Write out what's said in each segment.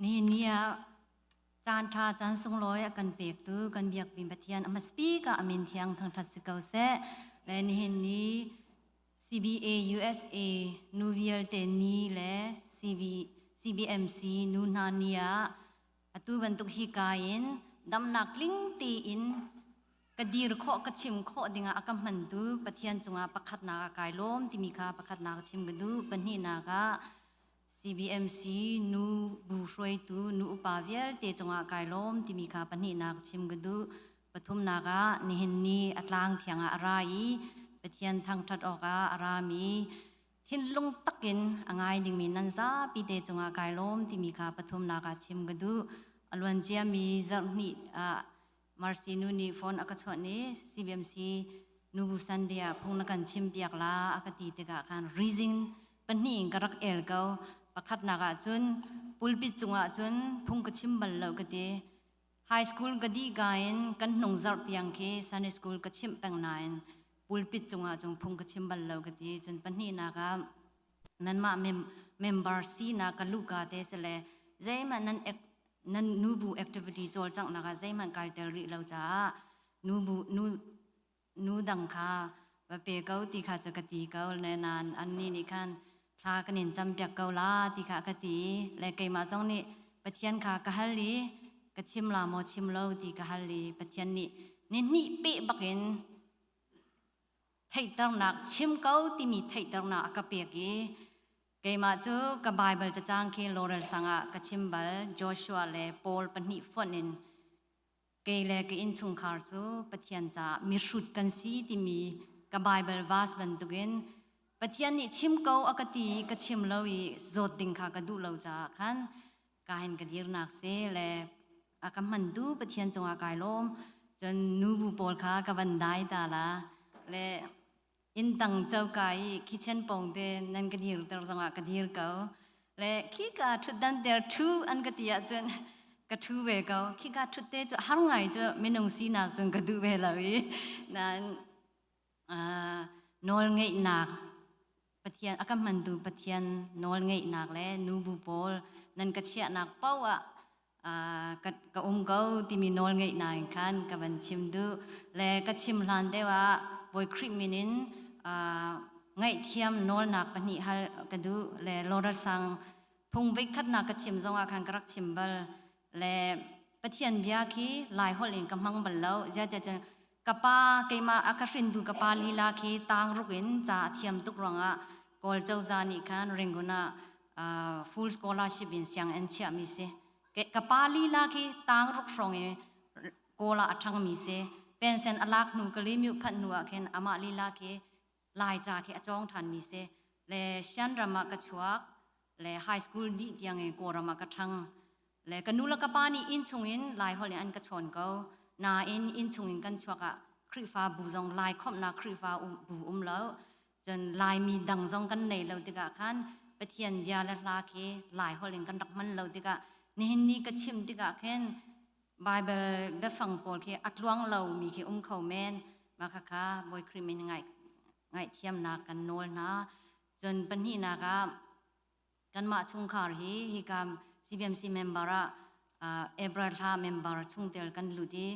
นี่เนี่ยจานทาจานสงลอยกันเปียกตูกันเบียกบินปะเทียนอมาสปีกอเมนเทียงทางทัศเกาเสและนี่ CBA USA นูเวียลเตนีและ CBMC นูนานียอตุบันตุกฮิกายินดำนักลิงตีอินกระดีรข้อกระชิมข้อดิงอากัมมันดูปะเทียนจงอาประคัดนากากายล้มที่มีคาประคัดนากชิมกระดูปัญหีนากาCBMC นูบูฟรอยตูนูอุปาเวลเตจงอากายล้มที่มีคาปัญหีนักชิมกดูปฐุมนากานิหินนีอัตลางเทียงอะไรปะเทียนทางทัดออกอารามีทิ้นลงตักินอ่างดิ่งมีนันซาปีเตจงอากายล้มที่มีคาปฐุมนากาชิมกดูอลวันเจียมีจักนีมาร์ซีนูนีฟอนอากาชวนี CBMC นูบูซันเดียพงนักันชิมเปียกลาอากาตีเตกะกันรีซิงปัญหีกรักเอลเกาประคัดนักจุนปุลปิดจงอาจุนพุ่งกระชิมบัลเลวกะเดไฮสคูลกะดีกายนกันหนงจับเตียงเคซันสคูลกระชิมแปงนายปุลปิดจงอาจงพุ่งกระชิมบัลเลวกะเดจนปัญหีนักนั้นมาเมมเบอร์ซีนักลูกาเตสเลใจมันนั้นนูบูแอคทิวิตี้จอลจังนักใจมันการเตอริเราจ้านูดังคาว่าเปเกาตีขาจะกะตีเกาในนานอันนี้นี่คันทากันเห็นจำเปียกเกาลาตีขากะตีและไกมาจงนี่ปะเทียนขากะฮัลลีกะชิมลาโมชิมเลาตีกะฮัลลีปะเทียนนี่เปะบักเห็นไทยตร์นักชิมเกาตีมีไทยตร์นักกะเปียกีไกมาจูกะไบเบิลจะจางเคโลเรลสังะกะชิมบัลโจชัวและปอลปนิฟอนินไกเลกอินชุงคาร์จูปะเทียนจะมีชุดกันซีตีมีกะไบเบิลวาสบันตุกินปะเทียนนี่ชิมเกาอากตีกะชิมเลวีโจดดิงขากะดูเลวจ้าคันกาเห็นกะดีรนักเซเลอากำมันดูปะเทียนจงอากายลมจนนูบูปอลขากะบันไดตาละและอินตังเจ้ากายคิเช่นปงเดนันกะดีรตรจงอากะดีรเกาและขี้กาทุดดันเดอร์ทูอันกะตียจนกะทูเวเกาขี้กาทุดเตจะหังไงจะไม่นงสีนักจนกะดูเวลาวีนั้นนอลไงนักปะเทียนอากามันดูปะเทียนนอลไงนักและนูบูปอลนั่นกะเชียนักเป้าอ่ะกะเกาที่มีนอลไงนักคันกะบันชิมดูและกะชิมลันเดว่าบอยคริมินินไงเทียมนอลนักปะนี่ฮัลกะดูและลอระสังพงวิคัดนักกะชิมจงอาคันกรักชิมบัลและปะเทียนเบียคีลายฮอลเองกำมังบัลเลวจะกะปาเกมาอากาศรินดูกะปาลีลาคีตางรุกินจ่าเทียมตุกรองะกอลเจ้าจานิคันเริงกุนาfull scholarship in เสียงเอ็นเชียมิเซกะปาลีลาคีตางรุกรองเอกอลาอัทังมิเซเป็นเซนอลักนูกะลิมิวพันนัวเคนอามาลีลาคีลายจ่าคีอจองทันมิเซเลชันรามากะชวกเลไฮสคูลดีเตียงเอกอรามากะทังเลกะนูลกะปานีอินชงอินลายฮอลอันกะชอนเกานาอินชงอินกันชวกะครีฟ้าบูจงลายคอมนาครีฟ้าบูแล้วจนลายมีดังจงกันในเราติกะคันปะเทียนยาละลาเคลายฮอลกันรักมันเราติกะนี่กะชิมติกะเคนไบเบิลเบฟังปอลเคอัดลวงเรามีเคเขาแมนมาค่ะบอยครีมินไงเทียมนากันโนลนะจนปัญหีนากะกันมาชุงคาร์ฮีกาม CBMC เมมเบอร์เอบราธาเมมเบอร์ชุงเตลกันลุดี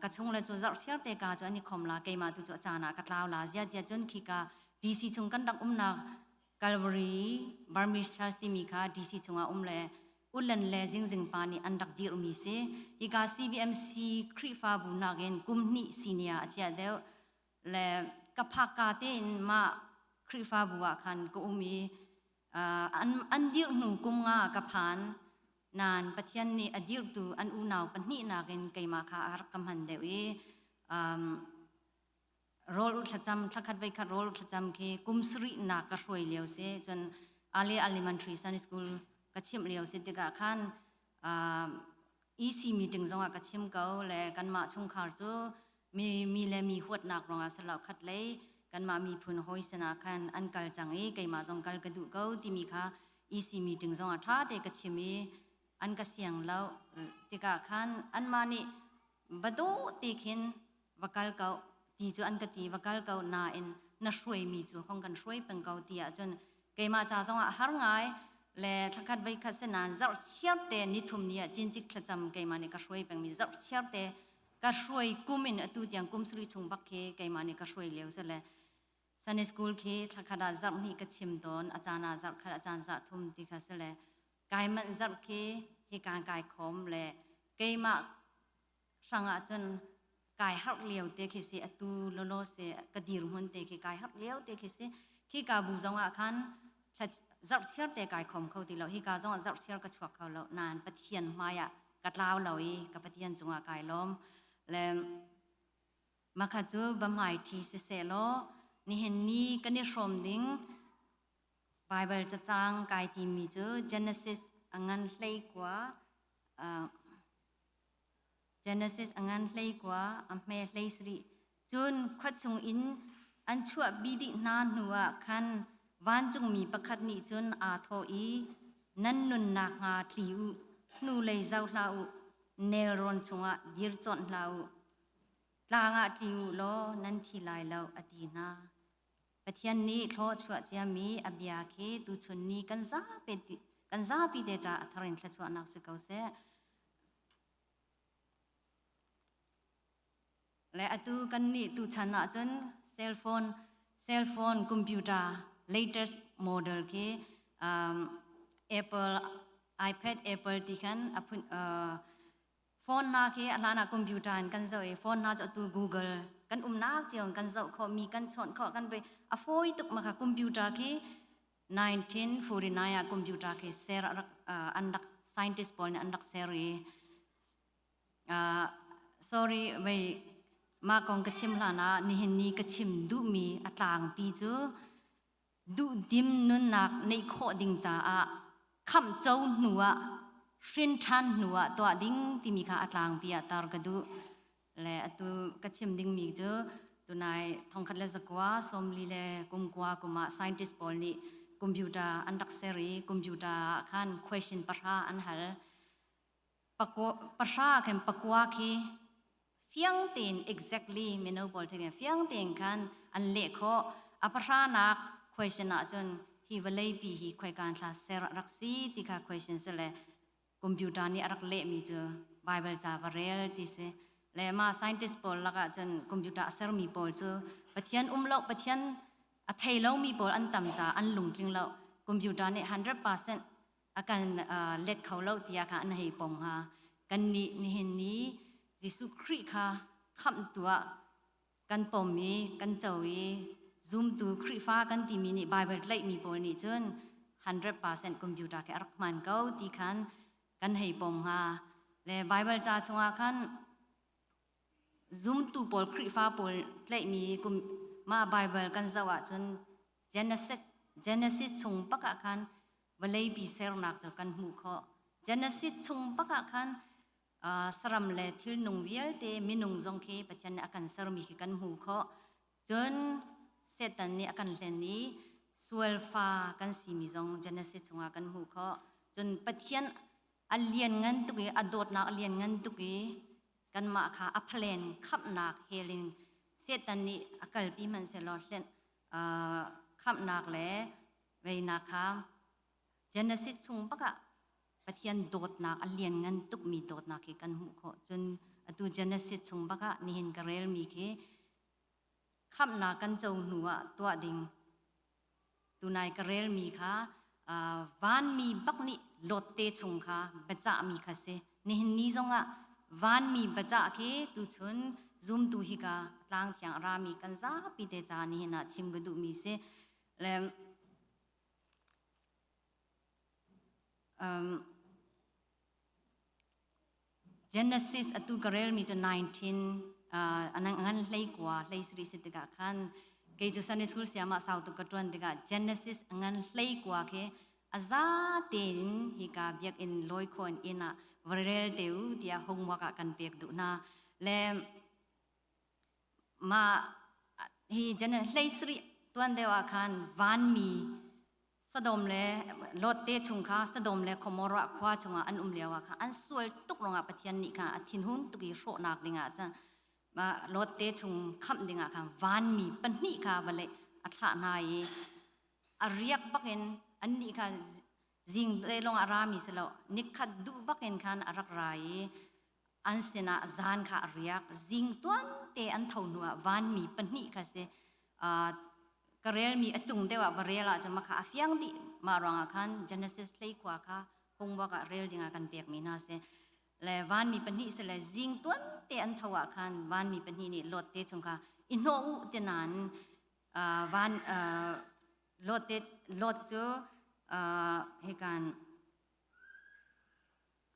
กระชงเลยจุดจักเชียร์เตกาจวนนี่คอมลาเกมาตุจจานากัตลาวลาเจียเดียจนขีกาดีซีชงกันดักนักกาลวารีบาร์มิชชาสติมิคาดีซีชงอาเลอุลันเลจิงปานีอันดักดีรุมิเซฮีกา CBMC ครีฟ้าบุนาเกนกุมนี่ซีเนียเจียเดวเลกับพักกาเตนมาครีฟ้าบัวคันก็มีอันดีรหนูกุมงากับพานนานปะเทียนนี่อดีตตูอันอูนาวปนี่นาเกนไกมาคาอารักกำหันเดวีโรลอุตจำทักขัดไปขัดโรลอุตจำเคกุมสรีนากระรวยเลียวเสจนอาลีมันทรีซันสคูลกระชิมเลียวเสติกะขันEC meeting จงกระชิมเกาและกันมาชงคาร์จูมีและมีหัวนักรองอาสลาวขัดเลยกันมามีพุนหอยสนาคันอันกัลจังไกมาจงกัลกระดูเกาที่มีค่ะ EC meeting จงท่าเตกระชิมีอันกเสียงเราติกาคันอันมานี่บดูติขินวกัลเกาตีจูอันกตีวกัลเกานาอินน่าช่วยมีจูห้องกันช่วยเป็นเกาตีจนเกมาจ่าจงหาร์ไง และถ้าคัดไว้คัดเสนานจักเชียบเตนิทุมเนี่ยจินจิกขจำไกมันเนี่ยก็ช่วยเป็นมีจักเชียบเตก็ช่วยกุมินตุเตียงกุมสุริชงบักเคไกมันเนี่ยก็ช่วยเลี้ยวซะเลยซันสกูลเคถ้าคัดจักนี่ก็ชิมตอนอาจารย์จักคัดอาจารย์จักทุมติคัดซะเลยไกมันจักเคเหการไกคอมและไกมาสังอาจนไกหักเลี้ยวเตเคสิอตูโลโลเสกระดิรหุ่นเตเคไกหักเลี้ยวเตเคสิขี้กาบูจงอาคันจักเชียร์แต่กายคมเขาตีเราฮิกาจงจักเชียร์ก็ชวกเขาเรานานปะเทียนมายะกัดลาวเราอีกับปะเทียนจงอากายล้อมและมาขจูบะหมายทีเสเโลนี่เห็นนี่กันนี่ชมดิ้งไบเบิลจะจางกายทีมีจู Genesis อังนั้นเลยกว่า Genesis อังนั้นเลยกว่าอัมเมเลยสรีจุนขวัดจงอินอันชั่วบิดินานหัวคันวันจงมีประคัดนิจนอาโทอีนั่นนุนนักงาทิวนูเลยเจ้าลาวเนรอนชงะดิรจอนลาวลางาทิวโลนั่นทีลายลาวอดีนาปะเทียนนี้โทษชั่วจะมีอบยาเคตุชนนี้กันซาปีเดจาทารินขชั่วนักสกาวเสและอตุกันนี่ตุชนะจนเซลโฟนคอมพิวเตอร์ latest model ke Apple iPad Apple tikan apun phone na ke alana computer kan zo e phone na zo tu Google kan nak chiang kan zo kho mi kan chon kho kan be afoi tuk maka computer ke 1949 ya computer ke ser andak scientist pol andak seri sorry wei ma kong kachim lana ni hin ni kachim du mi atlang pi chuดูดิมนุนนักในโคดิงจ้าคำเจ้าหนัวชินชันหนัวตัวดิ้งที่มีค่าอัตลางปีอัตารกดูและตัวกระชิมดิ้งมีเจอตัวนายทองคัดเลสกว่าสมลีเลกุมกว่ากุมา scientist ปอลนี่คอมพิวเตอร์อันดักเซรีคอมพิวเตอร์ขัน question ปัญหาอันหัลปักปัญหาแค่ปักว่าคีเฟียงเต็น exactly เมนูบอลเทียนเฟียงเต็นขันอันเล็กข้ออปัญหานักquestion นะจนฮิวเลยปีฮิคุยกันคลาสเซรักซีที่ค่ะ question เสร็จคอมพิวเตอร์นี่รักเละมีเจอ Bible จาวาเรลที่เสและมา scientist ปอลแล้วก็จนคอมพิวเตอร์เซอร์มีปอลเจอปะเทียนเล่าปะเทียนอัฐิเล่ามีปอลอันต่ำจ้าอันหลงจริงเล่าคอมพิวเตอร์นี่ 100% อาการเล็ดเขาเล่าที่อาการอันให้ปองฮะกันนี่เห็นนี้ยิสุคริค่ะคำตัวกันปอมมีกันเจ้าอี zoom ดูคริฟ้ากันที่มีนี่ Bible ไล่มีปอลนี่จน 100% คอมพิวเตอร์แค่รักมันเขาที่คันกันให้ปองฮะและ Bible จ้าชงอาคัน zoom ตูปอลคริฟ้าปอลไล่มีกุมมา Bible กันสวัสดิ์จน Genesis ชงปักอาคันวันเลยปีเซลนักจะกันหูเขา Genesis ชงปักอาคันสรัมเลทิลนงเวียลเตมินงจงเคปัจจันอาการสรมีกันหูเขาจนเสตันนี้อาการเลนนี้สวลฟ้ากันสีมิจง Genesis ชงอากันหูเขาจนปัจจันอเลียนเงินตุกีอดดนักอเลียนเงินตุกีกันมาค่ะอัพเลนขับนักเฮลิงเสตันนี้อาการปีมันเสลอเลนขับนักและเวนักค่ะ Genesis ชงปักปะเทียนโดดนักเลียนเงินตุกมีโดดนักกันหูเขาจนตัว Genesis ชงปักนี่เห็นกระเรลมีเคขับนักกันเจ้าหนัวตัวดิ่งตัวนายกระเรลมีค่ะวันมีบักนี่โลดเตชงค่ะบัจจะมีค่ะเสนี่เห็นนี้จงวันมีบัจจะเคตัวชน zoom ตัวฮิกาลางเทียงรามีกันซาปีเตจานี่เห็นชิมกระดูมีเสและ Genesis อตุกระเรลมีจน19อันนั้นเลยกว่าเลยสิริสิทธิ์กัน เกจูซันนิสคูลเสียมาสาวตุกตวนติกา Genesis อันเลยกว่าเคอาซาเตนฮิกาเบียกอินลอยคอนอินะวเรลเตวที่อาหงวกันเปียกดูนะและมาฮีเจเนเลยสิริตวนเดียวกันวันมีสะดมเลยรถเตะชุงค่ะสะดมเลยขโมระคว้าชงอันเลียวค่ะอันสวยตุกลงปะเทียนนี่ค่ะทินหุ่นตุกีโรนักดิ่งจ้ะมารถเตะชุงคำดิ่งค่ะวันมีปันนี่ค่ะวันเลยอัฐานายเรียกปักเห็นอันนี้ค่ะ จิงเตลงอารามีเสลนิคัดดูบักเอนคันอารักไรอันเสนาจานขาเรียกจิงตัวนเตอันเท่านัววันมีปนิค่ะเสกระเรลมีอจุงเตว่าบริเวณจะมาขาเฟียงดิมารองคัน Genesis เลยกว่าค่ะคงว่ากระเรลดิ่งกันเปียกมีนาเสและวันมีปนิเสลจิงตัวนเตอันเท่าคันวันมีปนินี่ลดเตชงค่ะอินโนอุเตนันวันลดเตลดจูเหตุการณ์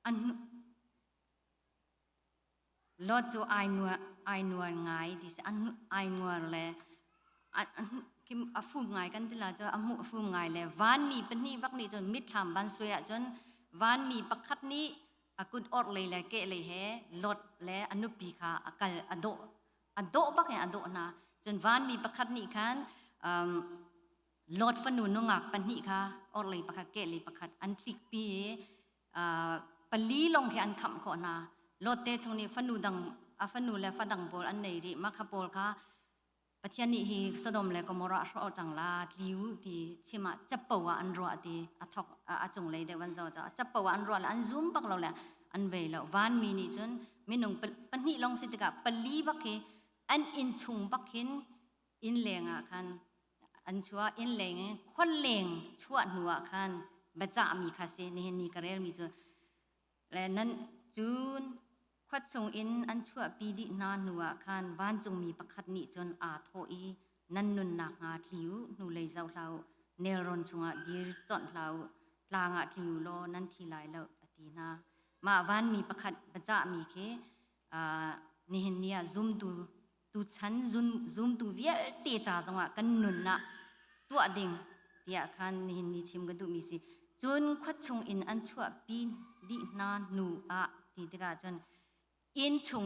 อันลดจูไอนัวไงดิสอันไอนัวเลยอันคิมอฟูไงกันติลาจะอมุอฟูไงเลยวันมีเป็นนี่บักนี่จนมิดทำบันสวยจนวันมีปักคัดนี้อากุดอดเลยเกะเลยเฮลดและอนุปีค่ะอากาอโดบักเฮอโดนะจนวันมีปักคัดนี้คันลดฟันนูนงักปันนี่ค่ะอดเลยปักคัดเกะเลยปักคัดอันฟิกปีปลีลงแค่อันคำขอนาลดเตชงนี้ฟันนูดังฟันนูและฟันดังโบอันไหนดิมาคาโบลค่ะปัจจัยนี้ฮีสดมและก็มรดกจังลาลิวดีชิมาจับปวอันรัวดีอัทอกจงเลยเดวันเจ้าจับปวอันรัวและอันซูมปักเราแหละอันเวลวันมีนี่จนไม่นงปันนี่ลงสิตกับปลีบักเฮอันอินชุงบักหินอินเลงคันอันชัวอินเลงคนเลงชัวหนัวคันบัจจามีคาเซนี่นี่กระเรลมีจนและนั้นจูนขวัดจงอินอันชั่วปีดินาหนัวคันบ้านจงมีประคัดนิจนอาโทอีนันนุนนักงาทิวนูเลยเจ้าเราเนรอนจงอาดีจอนเราลางาทิวโลนันทีไลเราอตีนามาวันมีประคัดประจามีเคนี่เห็นเนี่ยซุ่มตูฉันซุ่มตูเวียเตจ่าจงอากันนุนนะตัวดิ่งเดียคันนี่เห็นนี่ชิมกันดูมีสิจนขวัดจงอินอันชั่วปีดินาหนูตีเดกาจนอินชง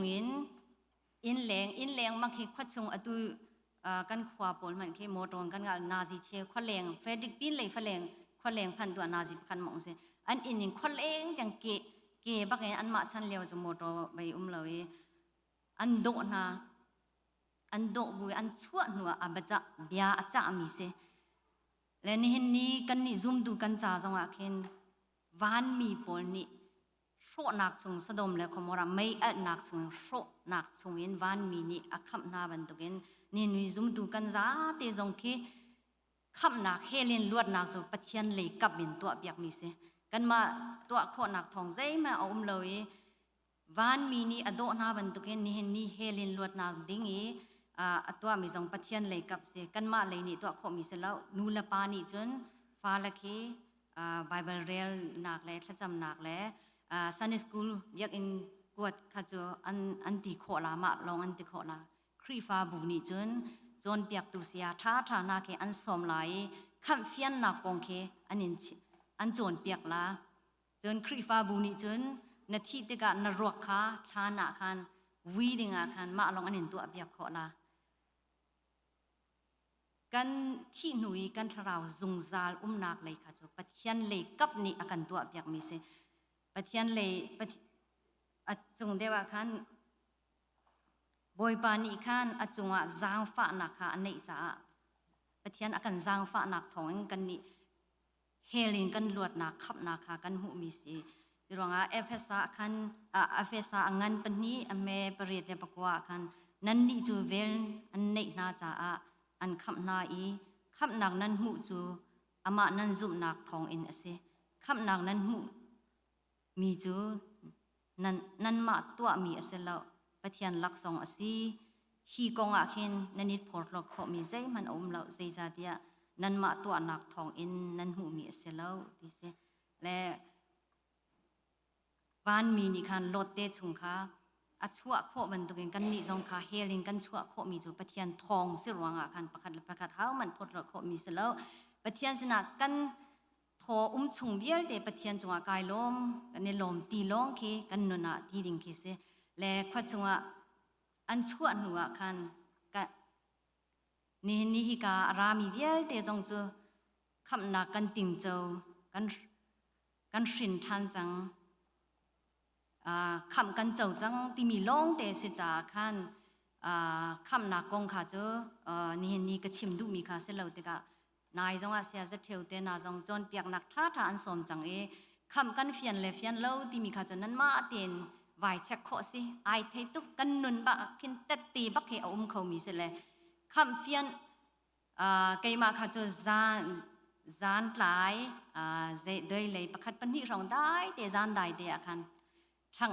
อินแรงมักให้ขวัดชงอตุกันขวาปนมันแค่โมตรงกันกับนาซีเชขวัดแรงเฟรดิกปีนเลยขวัดแรงพันตัวนาซีพันมองเสอันอินขวัดแรงจังเกบักไงอันมาชันเลียวจะโมตไปเลยอันโดบุยอันชั่วหนัวอับจะเบียอาจจะมีเสและนี่เห็นนี่กันนี่ซุ่มดูกันจ่าจังหวะเข็นวันมีปนนี่โชนักชงสะดมและขมราไม่นักชงโชนักชงเย็นวันมีนี่อักขับนาบันตุกันนี่นุยซุ่มดูกันจ้าเตจงเคขับนักเฮลินลวดนักจงปะเทียนเลยกับเป็นตัวเบียกมีเสกันมาตัวโคนักทองใจมาอมเลยวันมีนี่อโดนาบันตุกันนี่เห็นนี่เฮลินลวดนักดิ้งตัวมีจงปะเทียนเลยกับเสกันมาเลยนี่ตัวโคมีเสแล้วนูละปานี่จนฟ้าละเคBible real นักและถ้าจำนักและSunday school อยากอินกวดข้าเจออันติโคลามาลองอันติโคลาครีฟ้าบุญจนเปียกตุเสียท่านาเคอันสมไหลคำเฟียนนักกองเคอันโจนเปียกลาจนครีฟ้าบุญจนนาทีเตกะนรกขาทานาคันวีดิงาคันมาลองอันเห็นตัวเปียกโคลากันที่หนุ่ยกันทราวซุงซาลนักเลยข้าเจอปะเทียนเลยกับนี่อากันตัวเปียกมีเสปะเทียนเลยจงเดว่าคันบอยปานีคันจงว่าจางฟ้านักค่ะอันนี้จ้าปะเทียนอากันจางฟ้านักทองกันนี่เฮลินกันลวดนักขับนักค่ะกันหูมีสิจรวงเอฟเอสาคันเอฟเอสางานปนี้อเมปริเดปกว่าคันนั่นนี่จูเวลอันนี้น่าจ้าอันขับนาขับนักนั้นหูจูอามานั้นจุนักทองอินเสขับนักนั้นหูมีจูนั่นมาตัวมีเสลาวปะเทียนลักษงอสีฮีกงอาเข็นนันนิดพอร์ตลอกมีใจมันอมเหล่าใจจาเดียนั่นมาตัวนักทองอินนั่นหูมีเสลาวดิเสและบ้านมีนิคันโลดเตชุงค่ะชั่วโคมันตุกันนี่จงค่ะเฮลิงกันชั่วโคมีจูปะเทียนทองสิรวงอาคันประคัดเท้ามันพอร์ตลอกมีเสลาวปะเทียนสนักกันทอชงเบียลเดปะเทียนจงกายลมกันในลมตีลงเคกันนนาทีดิงเคเสและขวัดจงอันชั่วหนัวคันกันนี่ฮิการามีเบียลเดจงจูคำนักกันติงเจ้ากันสินทันจังคำกันเจ้าจังที่มีลงเดเสจาคันคำนักกงขาเจ้านี่ก็ชิมดูมีค่ะเสลาวเดกะ นายจงอาเสียจะเที่ยวเตนาจงจนเปียกนักท่าทานสมจังคำกันเฟียนเลฟียนเล่าที่มีข้าจนนั้นมาเตียนไหวเช็คข้อสิไอเทตุกันนุนบักกินเตตีบักเหอเขามีเสลคำเฟียนไกมาข้าจะจานหลายเจดเลยประคัดปัญหารองได้แต่จานได้แต่อาคันทั้ง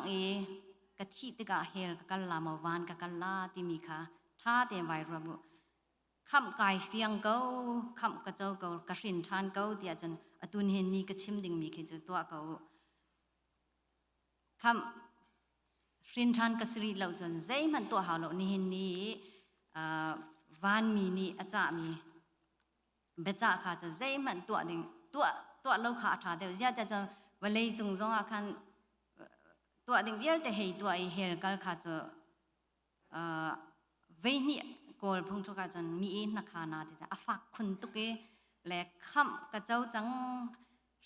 กะทิตกะเฮลกันลามาวานกันลาที่มีข้าท่าแต่ไหวระบุคำกายเฟียงเก้าคำกระเจ้าเก้ากระสินทานเก้าเดียจนอตุนเห็นนี่กระชิมดิ่งมีแค่เจ้าตัวเก้าคำสินทานกระสิริเหล่าจนใจมันตัวหาเหล่านี้เห็นนี่วานมีนี่อาจารย์มีเบจ่าข้าจะใจมันตัวดิ่งตัวเราขาดเดียวจะวันเลยจงอาคันตัวดิ่งเบี้ยแต่ให้ตัวเฮลกัลข้าจะเวนี่กอลพงทุกอาจารย์มีนักขานาที่จะฟักคุณตุกเกและคำกระเจ้าจัง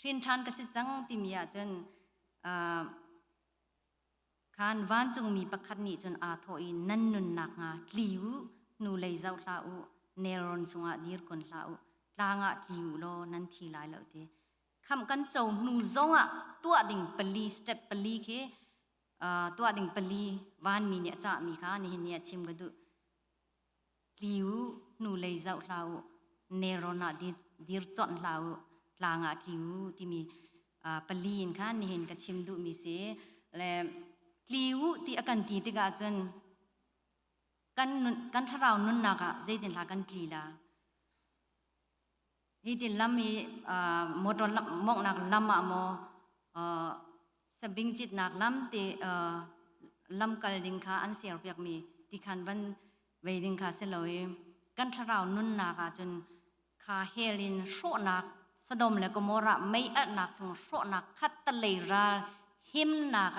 สินทานกสิจังที่มีอาจารย์การวันจงมีประคัดนี้จนอาทอยนั่นนุนนักงาลิวนูเลยเจ้าลาวเนรอนจงอาดีร์คนลาวลางอาลิวโลนั่นทีหลายเหล่าเดคำกันเจ้านูจงอาตัวดิ่งปลีสเต็ปปลีเคตัวดิ่งปลีวันมีเนี่ยจะมีค่ะนี่เนี่ยชิมกันดูลิวนูเลยเจ้าลาวเนรอนอาดีร์จอนลาวลางอาลิวที่มีปลีนค่ะนี่เห็นกับชิมดูมีเสและลิวที่อาการตีติกาจนกันชราวนุนนักใจดินลากันลีลาที่ดินลำมีมอดลมองนักลำอะโมสบิงจิตนักลำที่ลำกัลดิงขาอันเสียร์เปียกมีที่ขันบันเวดิงขาเสลอยกันชราวนุนนักจนขาเฮลินโชนักสะดมและก็มระไม่อัดนักจงโชนักคัดตะเลราหิมนัก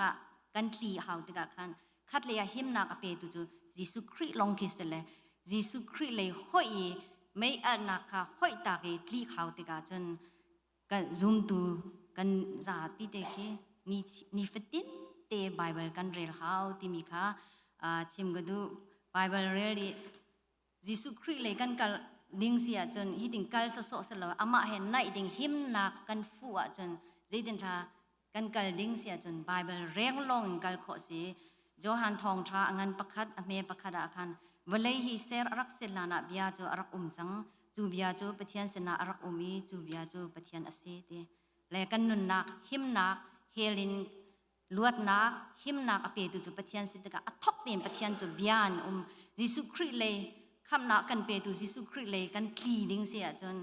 กันลีหาวติกาขันคัดเลยหิมนักเปตุจูยิสุคริลองคิสเลยยิสุคริเลยห้อยไม่อันนักห้อยตาเกลีหาวติกาจนกันซุมตูกันจาปีเตเคนี่ฟตินเตไบเบิลกันเรียลหาวที่มีค่ะชิมกันดูไบเบิลเรียลยิสุคริเลยกันกัลดิ้งเสียจนฮิดิ้งกัลสะสะสละอามาเห็นไหนดิ้งหิมนักกันฟัวจนเจดินทากันกัลดิ้งเสียจนไบเบิลเรียงลงกัลขอสีโจฮันทองทรางันประคัดอเมประคัดอาคันวันเลยฮิเซรรักเซลานาบิอาโจอรักจังจูบิอาโจปะเทียนเสนาอรักมีจูบิอาโจปะเทียนอเซเตและกันนุนนักหิมนักเฮลินลวดนักหิมนักอเปตุจูปะเทียนสิตกะอัทอกเต็มปะเทียนจูบิอันยิสุคริเลยคำนักกันเปตุยิสุคริเลยกันคลีดิ้งเสียจน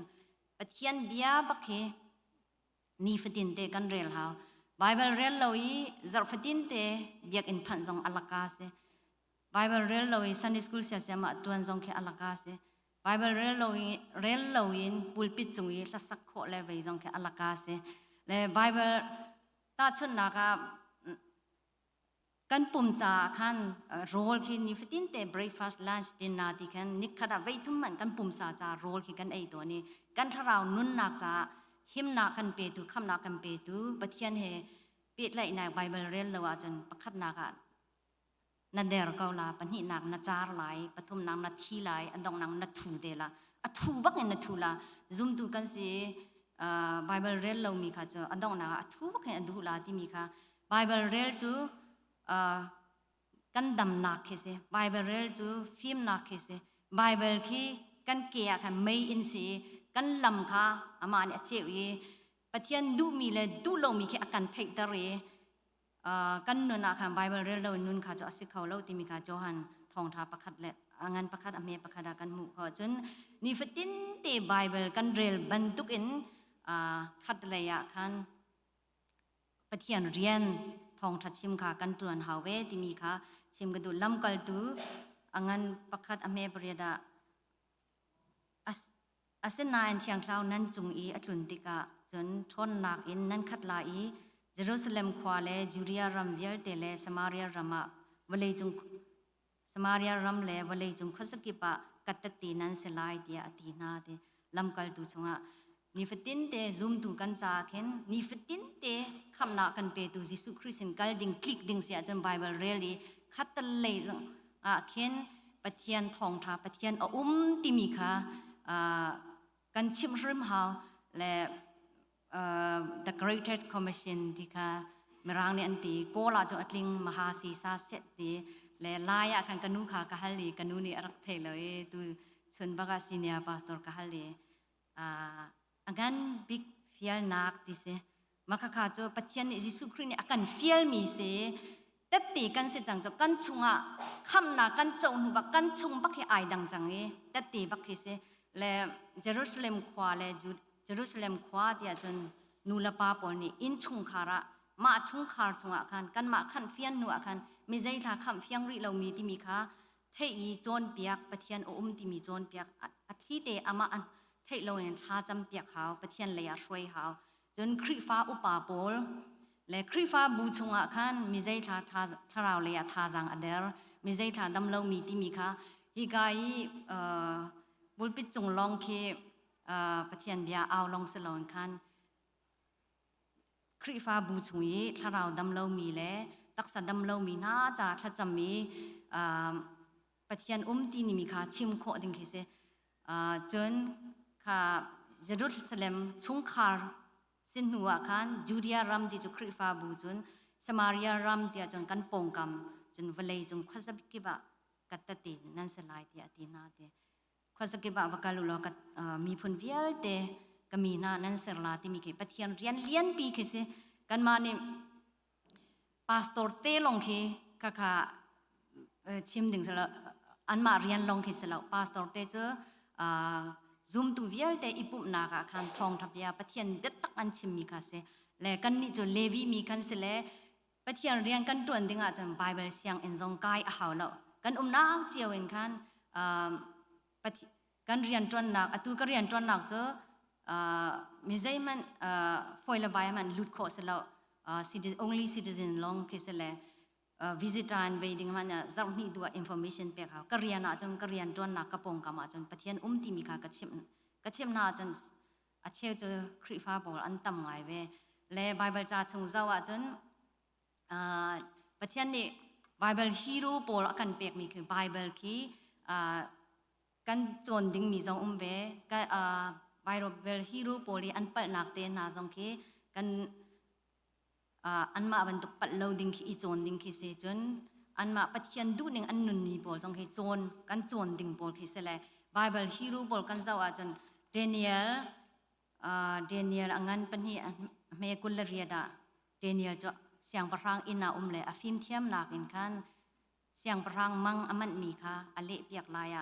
ปะเทียนบิอาบักเฮนี่ฟดินเตกันเรลฮาวBible real loi zarfatin te biak in phan zong alaka se Bible real loi Sunday school sia sia ma tuan zong ke alaka se Bible real loi in pulpit chungi la sak kho le vei zong ke alaka se le Bible ta chun na ka kan pum cha khan role khi ni fitin te breakfast lunch dinner ti khan nikhada vei thum man kan pum sa cha role khi kan ei to ni kan tharau nun nak chaหิมนักกันเปตุคำนักกันเปตุปะเทียนเฮปิดไหลในไบเบิลเรียนละว่าจนประคัดนักนัดเดรเกาลาปนินักนัดจาร์ไหลปฐุมนักนัดทีไหลอันดองนักนัดทูเดละอัทูบักเงินนัดทูละซุ่มดูกันสิไบเบิลเรียนเรามีค่ะจะอันดองนักอัทูบักเงินอันดูละที่มีค่ะไบเบิลเรียนจูกันดำนักเคสไบเบิลเรียนจูฟิล์มนักเคสไบเบิลคีกันเกียร์ค่ะไม่อินซีกันลำค่ะอามาเนี่ยเจียวเย่ปะเทียนดูมีเลยดูลงมีแค่อาการเทคตะเรกันนุนอาคารไบเบิลเรียนเรานุนค่ะจะอสิเขาเราที่มีค่ะโจฮันทองทาประคัดและงานประคัดอเมประคัดกันหมู่ก็จนนี่ฟตินเตไบเบิลกันเรียลบรรทุกอินคัดเลยอะคันปะเทียนเรียนทองทัดชิมค่ะกันตรวนหาเวที่มีค่ะชิมกันดูลำกัลตูงานประคัดอเมปริยดาอาเซนนาอันเชียงคราวนั้นจุงอีอัตลุนติกะจนทนนักอินนั้นขัดลาอีเยรูซาเล็มควาเลจูเรียรัมเวลเตเลสมาเรียรัมะวเลจุงสมาเรียรัมเลวเลจุงขสกิปะกัตตีนั้นเสลายเดียอตีนาเดลำกัลตุจงะนิฟตินเตซุมตุกันจาเข็นนิฟตินเตคำนักกันเปตุยิสุคริสต์กัลดิ่งคลิกดิ่งเสียจนไบเบิลเรียลีขัดตะเลจงเข็นปะเทียนทองทาปะเทียนติมีค่ะกั กันชิมริมหาวและ the Greatest Commission ที่ค่ะมรางเนี่ยอันตีโกลาจอัดลิงมหาศีสาเสตีและลายอาคันกันูค่ะกะฮัลลีกันูนี่รักเทเลยตูชนบักซีเนียพาสตอร์กะฮัลลีอันกันบิ๊กฟิลนักดิเซมาค่ะโจปัจจัยนี่จิสุครินี่อากันฟิลมีเซแต่ตีกันเสจังจะกันชุงอ่ะคำนากันจงหุบกันชุงบักให้อายดังจังนี้แต่ตีบักให้เซและเยรูซาเล็มขวาและเยรูซาเล็มขวาที่อาจารย์นูลปาปอนี่อินชุงคาระมาชุงคาร์ชุงอ่ะคันกันมาขันเฟียนนัวคันไม่ใจท่าคำเฟียงริเรามีที่มีค่ะเทอีโจนเปียกปะเทียนที่มีโจนเปียกอาทิตย์เดอามาอันเทเราเนี่ยท่าจำเปียกเขาปะเทียนเลยอะช่วยเขาจนคริฟ้าอุปาปอลและคริฟ้าบูชงอ่ะคันไม่ใจท่าเราเลยอะท่าจังอเดลไม่ใจท่าดำเรามีที่มีค่ะฮิกายบุลปิดจงลองเคปะเทียนเบียเอาลองสลองคันคริฟ้าบูชงยีถ้าเราดำเรามีแล้วตักษะดำเรามีน่าจะถ้าจะมีปะเทียนที่นี่มีค่ะชิมโคดิงเคเซจนค่ะเยรูซาเล็มชุงคาร์สินหัวคันจูเดียรัมที่จุคริฟ้าบูจนสมาริยารัมที่จนกันปงกำจนวันเลยจนขัสบิกิบะกัตตินั่นสลายที่อดีนาเตขัสกิบะวกัลลุลกัมีพนเวียลเตก็มีนานั่นสลาที่มีเกปะเทียนเรียนเลี้ยนปีเคเซกันมาเนี่ยพาสตอร์เตลงเคค่ะชิมดึงสละอันมาเรียนลงเคสละพาสตอร์เตเจอzoom tu vial te ipup na ka khan thong thapya pathian bet tak an chim mi kha se le kan ni jo levi mi kan se le pathian riang kan tuan dinga cham bible siang en jong kai a haw lo kan na chiaw en khan kan rian tuan nak atu ka rian tuan nak cho mi zai man foila bai man lut kho se lo only citizen long ke se le visitor and waiting man zau ni dua information pe kha kariana chon karian ton na kapong kama chon pathian ti mi kha kachim na chon a cheu cho khrifa bol an tam ngai ve le bible cha chung zawa chon pathian ni bible hero bol akan pek mi khu bible ki kan chon ding mi zong ve ka bible hero poli an pal nak te na zong ki kanอันมาบรรทุกปัดเราดิ้งขี้โจนดิ้งขี้เสจนอันมาปัจจัยดูหนึ่งอันนุนมีบอลจงขี้โจนกันโจนดิ้งบอลขี้เสเลยไบเบิลฮีโร่บอลกันเจ้าอาจนเดนิเอลอังงั้นเป็นที่เมกุลเรียดาเดนิเอลจะเสียงประรางอินาเลยอฟิมเทียมนักอินคันเสียงประรางมังอมันมีค่ะอเละเปียกลาย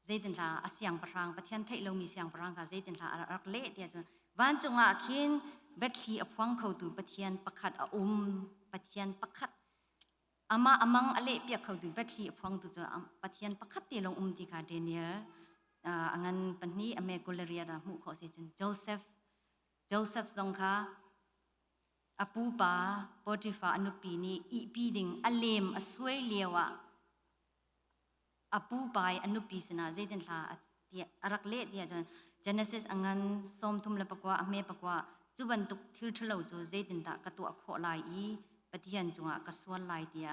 ใจตินลาเสียงประรางปัจจัยไทยเรามีเสียงประรางค่ะใจตินลารักเละเดียจนวันจงอาคินเบ็ดที่อพวังเขาตูปะเทียนประคัดปะเทียนประคัดอามาอมังอเละเปียกเขาตูเบ็ดที่อพวังตูจะปะเทียนประคัดเตลงที่ค่ะเดนิเอลอันนั้นปัญนี้อเมกุลเรียดามุขอเสจนโจเซฟทรงค่ะอปูปาปอติฟาอนุปีนี้อีปีดิงอเลมอสวยเลียวะอปูปายอนุปีสนาเจดินลาเดียรักเละเดียจนGenesis อันนั้นสมทุมเลปกว่าอเมปกว่าจุบันตุกทิลทะเลจูเจดินตากระตัวขอลายอีปฏิยันจงกระสวนลายเดีย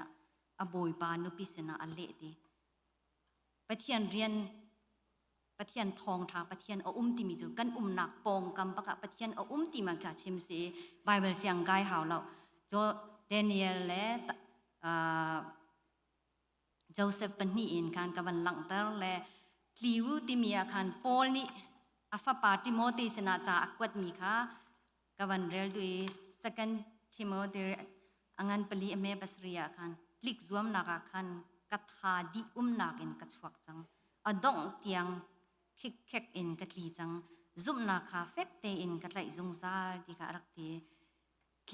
อบอยปานุปิสนาอเละดีปฏิยันเรียนปฏิยันทองทาปฏิยันเอาติมีจูกันหนักปองกำปะกะปฏิยันเอาติมากะชิมเสไบเบิลเสียงกายหาวเราโจเดนิเอลและโจเซฟเป็นนี่อินการกับวันหลังเตอร์และลิวติมีอาคารโพลนี่อัฟปาติโมธีสนาจาอักวัดมีค่ะกับวันเรลดูsecond Timothy อังงั้นปลีเมบัสเรียคันคลิกรวมนักคันกัทาดีนักอินกัดชวักจังอดงเตียงคิกเค็กอินกัดลีจังซุมนักคาเฟกเตอินกัดไหลจงซาลที่กะรักเต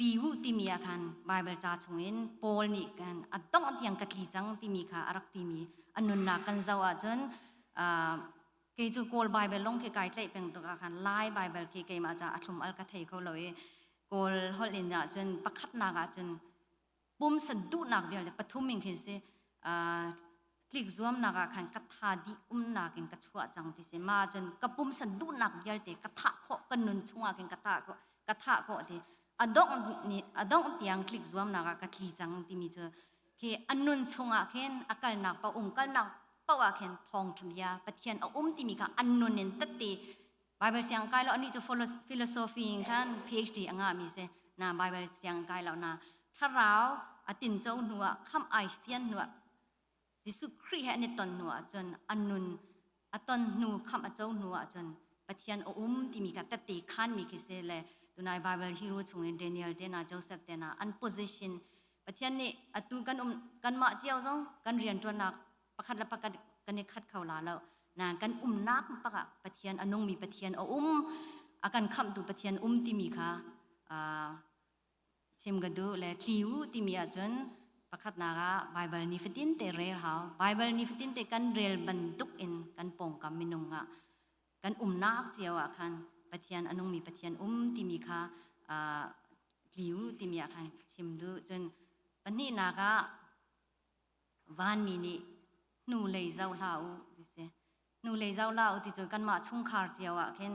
ลิวติมีอาคารไบเบิลจาชงอินโพลนี่กันอดงเตียงกัดลีจังที่มีค่ะรักที่มีอันนุนนักกันเจ้าอาจารย์เคยจูโกลไบเบิลลงเคยไกด์เลยเป็นตัวกันไล่ไบเบิลเคยมาจากอัตลมอัลกัทเทเขาเลยโกลฮอลลินอาจารย์ประคัดนักอาจารย์ปุ่มสะดุดนักเดียวแต่ปฐุมมิงเห็นสิคลิกรวมนักขันกัทธาดีนักเองกัดชัวจังที่สิมาจนกับปุ่มสะดุดนักเดียวแต่กัทธะโคกันนุนชัวกันกัทธะโคที่อดงเตียงคลิกรวมนักกัทลีจังที่มีเจอเคอันนุนชัวเข็นอาการนักปะองค์กันนักปะว่าเข็นทองทุมยาปะเทียนเอาที่มีค่ะอันนุนเน้นตัดตี Bible siang kai lo ani cho philosophy kan PhD anga mi se na Bible siang kai lo na tharao atin chau nuwa kham ai fian nuwa Jisu Christ ha ni ton nuwa chon anun aton nu kham a chau nuwa chon pathian o ti mi ka tati khan mi ki se le tunai Bible hero chung Daniel te na Joseph te na an position pathian ni atu kan ma chiao zong kan rian ton nak pakhat la pakat kan ni khat khau la lo na kan nak paka pathian anung mi pathian o akan kham tu pathian ti mi kha chem gadu le tliu ti mi a chon pakhat naga Bible ni fitin te rel ha Bible ni fitin te kan rel banduk in kan pong kam minunga kan nak chiawa khan pathian anung mi pathian ti mi kha tliu ti mi a khan chem du chon pani naga van mi ni nu lei zau lau ti se nu lei zau lau ti chon kan ma chung khar chiawa khen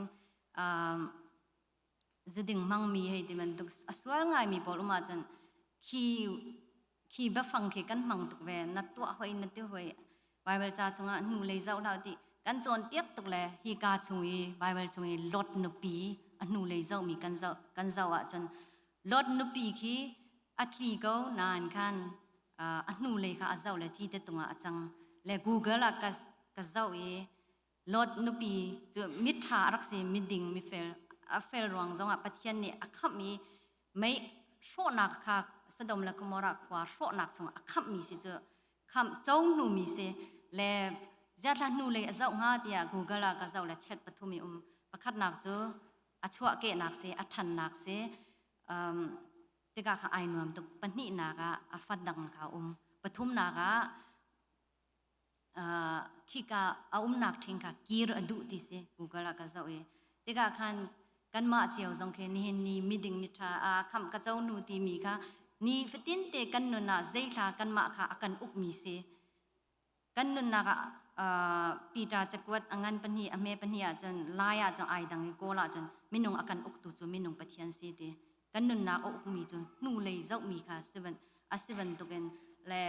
zeding mang mi hei ti man tuk aswal ngai mi pol uma chan khi ba phang ke kan mang tuk ve na to hoi na te hoi Bible cha chunga nu lei zau lau ti kan chon piak tuk le hi ka chungi Bible chungi lot nu pi anu lei zau mi kan zau a chan lot nu pi khi atli go nan khan anu lei kha azau le chi te tunga achang le Google a ka zau e lot nu pi chu mit tha rak se mi ding mi fel rong zong a pathian ni akham mi mai sho nak kha Sodom la Gomorrah kwa sho nak chung akham mi se chu kham chau nu mi se le zatla nu le azau nga tia Google la ka zau la chat pathumi pakhat nak chu achwa ke nak se athan nak se teka kha ai nuam tuk pani naga afadang kha pathum naga khika nak thing kha kir adu ti se Google la ka zau e teka khan kan ma chiao jong khe ni miding mitha kham ka chau nu ti mi kha ni fitin te kan nu na zeithla kan ma kha akan uk mi se kan nu na Peter chakwat angan pani ame pani a chan laya chang ai dang ko la chan minung akan uk tu chu minung pathian se te kan nu na uk mi chu nu lei zau mi kha seven tuken le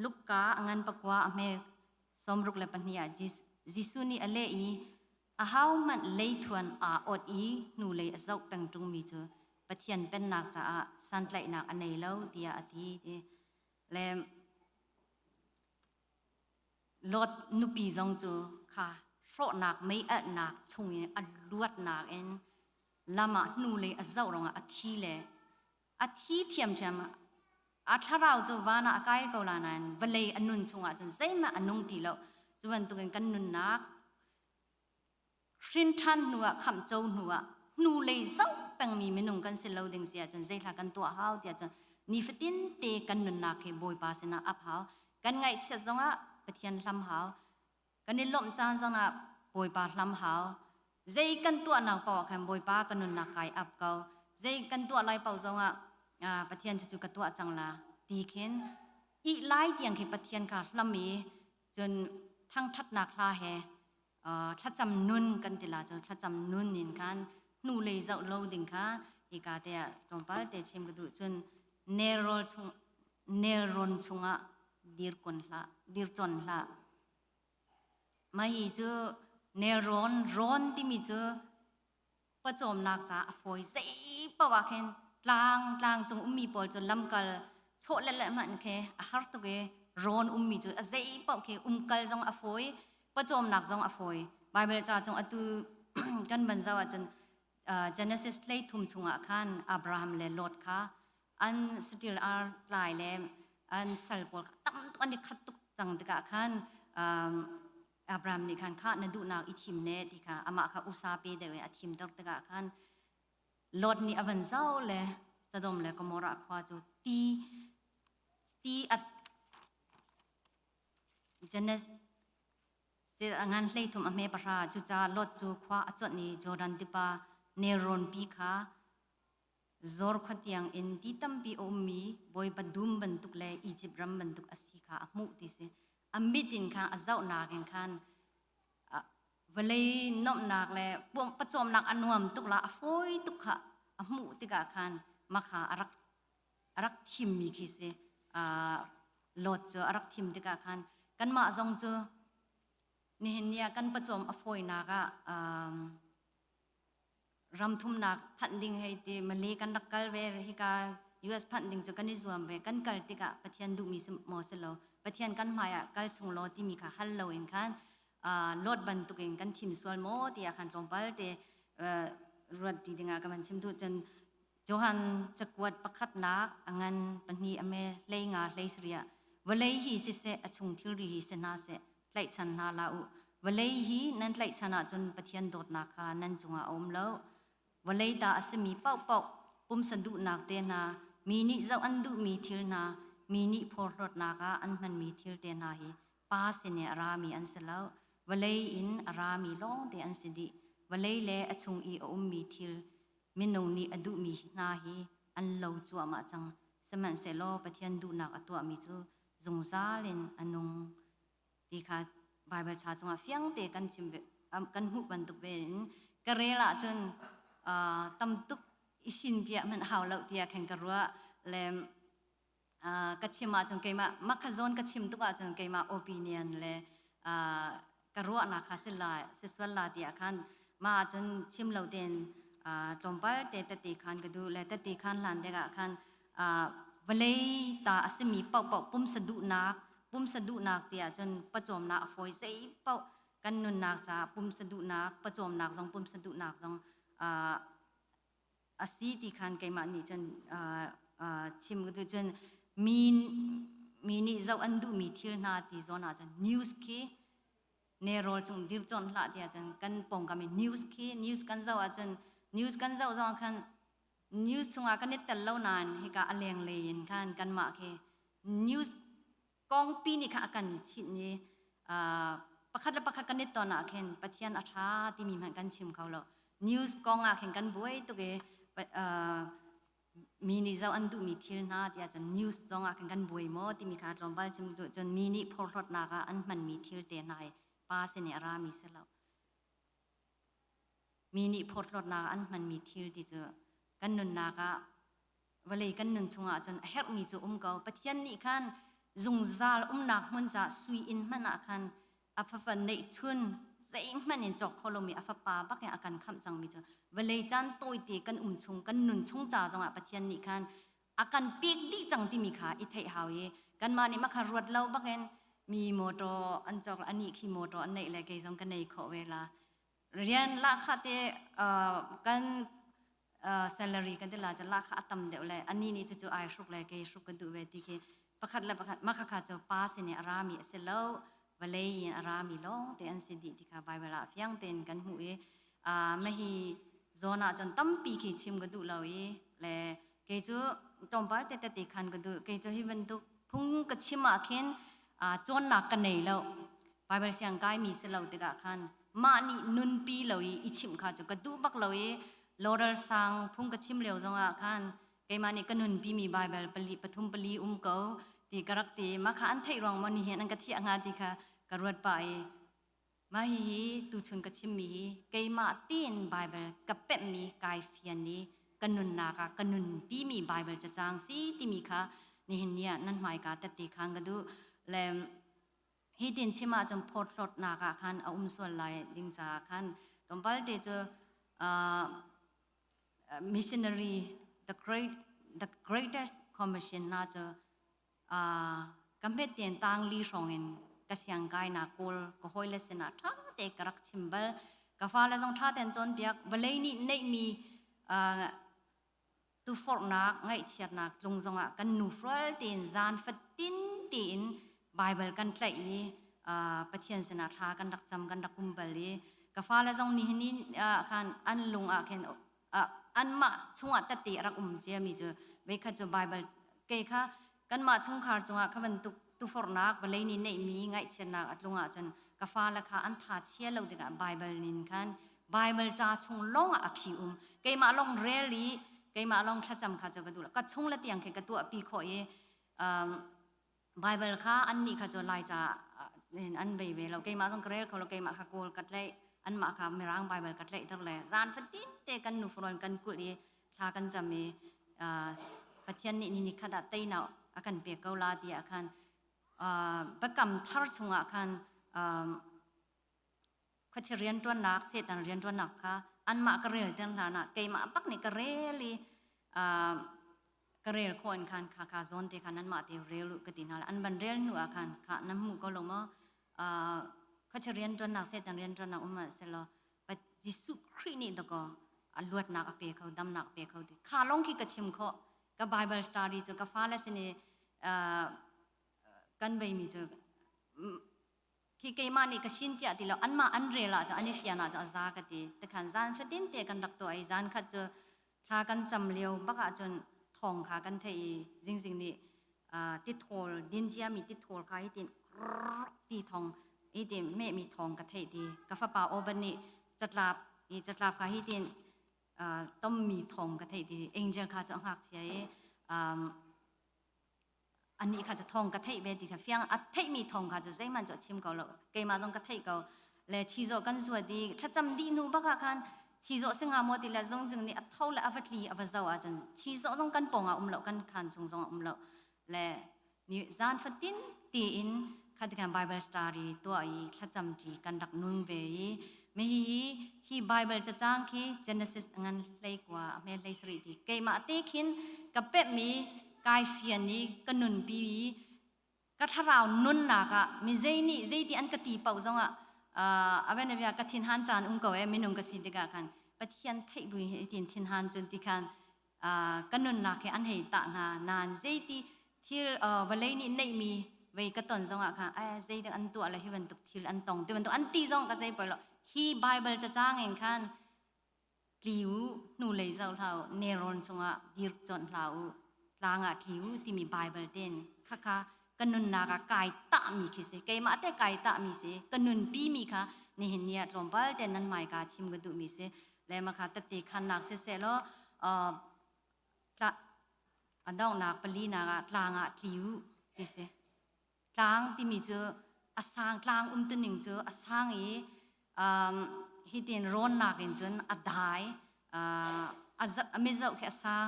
luk ka angan pakwa ame somruk le pani a Jisu ni ale I how man lei thuan ot I nu lei azau peng tung mi chu pathian pen nak cha a san tlai nak anei lo tia ati te le lot nu pi zong chu kha sho nak mei at nak chung a luat nak en lama nu lei azau rong a thi le a thi thiam a tharau chu wana akai ko la nan valei anun chunga chun zeima anung ti lo chuan tu kan nun nak Shin than nuwa kham chau nuwa nu lei zau peng mi minung kan selo ding sia chan zeithla kan to hau tia chan ni fitin te kan nun na ke boy pa sena ap hau kan ngai che zonga pathian hlam hau kan ni lom chan zonga boy pa hlam hau zei kan to na pa kan boy pa kan nun na kai ap kau zei kan to lai pau zonga pathian chu ka to chang la ti khen I lai tiang ke pathian ka hlam mi chun thang that nak la heถ้าจำนุ่นกันติลาจนถ้าจำนุ่นนินกันนูเลยจะเล่าดิ่งค่ะอีกาเตะตรงป้าเตะเชื่อมกันดูจนเนรอนชงอ่ะดีร์คนละดีร์จนละมาอีจูเนรอนที่มีจูประจอมนักจ้าฝอยเสียปะวะเคนลางจงมีปอลจนลำกัลโชดเละมันเคอาหารตัวเกร้อนมีจูเสียปะเคกัลจงฝอยประจอมนักจงฝอยไบเบิลจ้าจงอตูกันบรรจาจนGenesis เลยทุ่มชงอ่ะขันอับราฮัมเลโลดค่ะอันสติลอาร์ลายเลมอันสัลปอลตั้มตัวนี้ขัดตุกจังติกะขันอับราฮัมนี่ขันข้านดูนากอิทิมเนติค่ะอามาค่ะอุซาเปเดเวอทิมตกติกะขันโลดนี่อวันเจ้าเลยสะดมเลยก็มรควาจูตีอัด Genesisงานเลยทุ่มอเมปราจูจาลดจูขวาจดนี้จอดันติปาเนรอนปีค่ะจอร์ขดยังอินที่ตั้มปีอมีบอยบัดดุมบันทุกเลยอียิปต์รัมบันทุกอาศิค่ะมุติเสอมิดินค่ะอาเจ้านาเกนขันเวลัยนอมนักเลยปวงประจอมนักอนุมตุกละฟอยตุกค่ะมุติกะขันมาค่ะรักทิมมีคิเสลดจูรักทิมติกะขันกันมาจงจู นี่เนี่ยกันประจอมอฟอยนากะรำทุ่มนักพันดิ่งให้ตีมาเลกันดักกัลเวรฮิกา US พันดิ่งจะกันนิสวมเวกันกัลติกะปะเทียนดูมีมอสโลปะเทียนกันมายะกัลชงโลที่มีค่ะฮัลโลเองคันลดบันตุกเองกันทิมสวลโมที่อาคันตรงปัลเตรวดดีดึงอากันชิมดูจนโจฮันจะกวดประคัดนักอังันปัญญีอเมเลยงาเลยสเรียวเลยฮีสิเสอชงทิลรีฮีเสนาเสไลชันนาลาอุวเลยฮีนั่นไลชันอาจนปะเทียนโดดนาคานั่นจงอาอมโลวเลยตาอสมีเป่าเป่าปุ่มสะดุนักเตนามีนิเจ้าอันดุมีทิลนามีนิพอรดนากาอันมันมีทิลเตนาฮีป้าสิเนรามีอันเสลาวเลยอินรามีลองเตอันสิดีวเลยเลอชงอีอมมีทิลมินงนีอดุมีนาฮีอันเลวจัวมาจังสมันเสโลปะเทียนดุนักอตัวมีจูจงซาเลนอันนงตีค่ะไบเบิลชาจงอาเฟียงเตกันจิมเบกันหุบันตุเบนกะเรละจนตำตุกอิสินเปียมันหาวเหล่าเตียแข่งกระรัวเลมกัจฉิมาจงเกมามักขจรกัจฉิมตุกอาจงเกมาโอปิเนียนเลกระรัวนักสิลาสิสวลลาเตียคันมาจนชิมเหล่าเดนตรมปัลเตตติคันกระดูเลตติคันลันเดกะคันวเลยตาอสมีเป่าเป่าปุ่มสะดุนักเตียจนประจอมนักฟอยเซเป่ากันนุนนักจ้าปุ่มสะดุนักประจอมนักจงปุ่มสะดุนักจงอาศัยที่คันเกมานี่จนชิมก็ดูจนมีนี่เจ้าอันดูมีทิลนาที่โซนอาจารย์นิวส์คีเนโรลจงดิบจนละที่อาจารย์กันปงกันมีนิวส์กันเจ้าอาจารย์นิวส์กันเจ้าจงคันนิวส์จงอากันนิดแต่เล่านานให้กับอเลียงเลยคันกันมาเคนิวส์กองปีนี่ค่ะกันชิดนี้ประคัดกันนิดตอนน่ะเห็นปะเทียนอัฐาที่มีมันกันชิมเขาแล้วนิวส์กองอ่ะเห็นกันบ่อยตัวเกมีนี่เจ้าอันดูมีทิลนาที่อาจจะนิวส์กองอ่ะเห็นกันบ่อยมั้งที่มีการลงบัลชิมจนมีนี่พอรถนาอันมันมีทิลเตนายป้าเสนรามีเสแล้วมีนี่พอรถนาอันมันมีทิลที่จะกันนุนนากะวันเลยกันนุนชงอ่ะจนเฮกมีจูเกาปะเทียนนี่คันจงซาลนักมันจะสุยอินมันอ่ะคันอัฟฟันในชุนเสียงมันยังจอกคอลมีอัฟปาบักยังอาการคำจังมีจ้ะเวลาจันตัวตีกันชงกันนุนชงจ่าจังอ่ะปะเทียนนี่คันอาการเปียกดีจังที่มีขาอิเทหาวเยกันมานี่มาขารวดเล่าบักเองมีโมโตอันจอกอันนี้ขี้โมโตอันไหนเลยเกยจังกันในขอเวลาเรียนละคาเตกันsalary กันเดลาจะลากขาต่ำเดียวเลยอันนี้นี่จะไอชุกเลยเกยชุกกันดูเวทีเกประคัดเลยประคัดมาขาจะป้าสิเนี่ยรามีเสแล้ววเลยยินรามีล้อแต่อันสิดีที่ค่ะใบเวลาเฟียงเต็นกันหูไม่ฮีโซน่าจนตั้มปีขีชิมกันดูเราเลยเกยจูตอมปัลเตตติคันกันดูเกยจูฮิบันตุพุ่งกัดชิมอาเคนจวนนักกันเลยแล้วใบเวลาเสียงกายมีเสแล้วติกะคันมานี่นุนปีเราอิชิมขาจะกันดูบักเราลอร์สังพุ่งกระชิมเหลวจังอ่ะคันเกมานี่ก็นุนปีมีไบเบิลปลีปฐุมปลีเกาตีกรักตีมาขันไทยรองมันเห็นอันกะที่งานตีค่ะกรวดไปมาฮีตูชุนกระชิมมีเกมาตีนไบเบิลกับเป็ดมีกายเฟียนนี้ก็นุนนากะก็นุนปีมีไบเบิลจะจางซีที่มีค่ะนี่เห็นเนี่ยนั่นหมายกาแต่ตีคังก็ดูแล้วฮีดินชิมาจงพอดรถนากะคันเอาส่วนลายดิงจาคันตอนไปเดจmissionary the greatest commission น่าจะกำเพดเตียนต่างลีสองเองกษังกายนักโกลก็หอยเลสนาท่าเตกรักชิมเบลกฟ้าและจงท่าเต็นจนเปียกเบลนี่ในมีตุฟอร์นักไงเชียนักลงจงอ่ะกันนูฟรลเตียนจานฟัดตินตีนไบเบิลกันใจปะเทียนสนาท่ากันดักจำกันดักกุมเบลีกฟ้าและจงนี่คันอันลงเคนอันมาช่วงตัดตีรักเจียมีจูเวคจูไบเบิลเกค่ะกันมาช่วงขาจงขบันตุฟอร์นักเวลานี้ในมีไงเช่นนักอัดลงจนกฟ้าละค่ะอันทัดเชียเราเด็กไบเบิลนินคันไบเบิลจ้าช่วงลงพิวเกมาลงเรลี่เกมาลงชัดจำขาจก็ดูละก็ช่วงละเตียงเกก็ตัวปีขอยไบเบิลค่ะอันนี้ค่ะจะลายจ้าอันเบย์เราเกมาต้องเรลเขาเราเกมาขโกลกัดเลยอันมาค่ะมีร่างไบเบิลกัดเลยทั้งเลยจานฟัดตินเตกันนูฟรอนกันกุลีชากันจะมีปะเทียนนี่ขนาดเตยนาอาการเปียกเกาลาดีอาการประกำทาร์ชงอาการ ขชเรียนตัวหนักเสตันเรียนตัวหนักค่ะอันมากระเรียนตันหนาเกยมาปักนี่กระเรลีกระเรียนคนคันค่ะโซนเตคันนั้นมาเตเรียลุกตินาอันบันเรียนหนูอาคันค่ะน้ำมูก็ลงมาขชเรียนตัวหนักเสตันเรียนตัวหนักมาเสร็จแล้วไปยิสุครินี่ตะก็ลวดหนักเปเขาดำหนักเปเขาดิขาลงขี้กระชิมเขากับไบเบิลสตอรี่จะกับฟ้าและสินี่กันไปมีจะขี้เกยมานี่ก็ชินเปียติแล้วอันมาอันเรล่ะจะอันนี้ฟิยานาจะซากติแต่ขันจานฟดินเตกันดักตัวไอจานขัดจะทากันจำเลียวบักอาจนทองขากันเทยจริงๆนี่ติดโถลดินเจียมีติดโถลขาให้ติดตีทองไอติแม่มีทองกระเทยดีกาฟปาโอบันนี่จัดลาบขาให้ติต้องมีทองกระเทยดีเองจะขาจะหักเสียอันนี้ค่ะจะทองกระเทยเบดีค่ะเฟียงอัดเทยมีทองค่ะจะใช้มันจะชิมเขาเลยเกยมาจงกระเทยเขาและชีโจกันสวัสดีถ้าจำดีนูบักกันชีโจซึ่งอาโมติละจงจึงนี่อัดเท่าและอัฟลีอัฟเจ้าอาจารย์ชีโจจงกันปองเรากันคันจงเราและนี่จานฟัดตินตีอินขัดกันไบเบิลสตอรี่ตัวอีถ้าจำจีกันดักนุ่นเบยไม่ฮีไบเบิลจะจ้างคีเจเนซิสงั้นเลยกว่าไม่เลยสริดีเกยมาเตคินกับเป็ดมีกายเฟียนนี้ก็นุนปีก็ถ้าเรานุนหนักอะมีใจนี่ใจที่อันกตีเป่าจงอะอาเวนเบียก็ทิ้งหันจานก็มินุงก็สิเดกันคันปะเทียนไทยบุยทิ้งหันจนที่คันก็นุนหนักแค่อันเหตุต่างนานใจที่วันเลยนี่ในมีไว้ก็ตนจงอะค่ะใจที่อันตัวอะไรที่มันตุกที่อันตรงที่มันตุกอันตีจงก็ใจไปหรอกฮีไบเบิลจะจ้างเองคันกลิวหนูเลยเจ้าเราเนรอนจงอะดิรจนเราลางอะทิวที่มีไบเบิลเด่นค่ะกันนุนนากากายตะมีคิเสเกมาแต่กายตะมีเสกันนุนปีมีค่ะนี่เห็นเนี่ยตรอมบัลเด่นนั้นหมายกาชิมกระดูมีเสแล้วมาค่ะตติขันนักเสแล้วอันดองนักปลีนากลางอะทิวที่เสกลางที่มีเจออสางกลางตนึงเจออสางฮิตินร้อนนักเห็นจนอัดหายไม่เจ้าแค่อสาง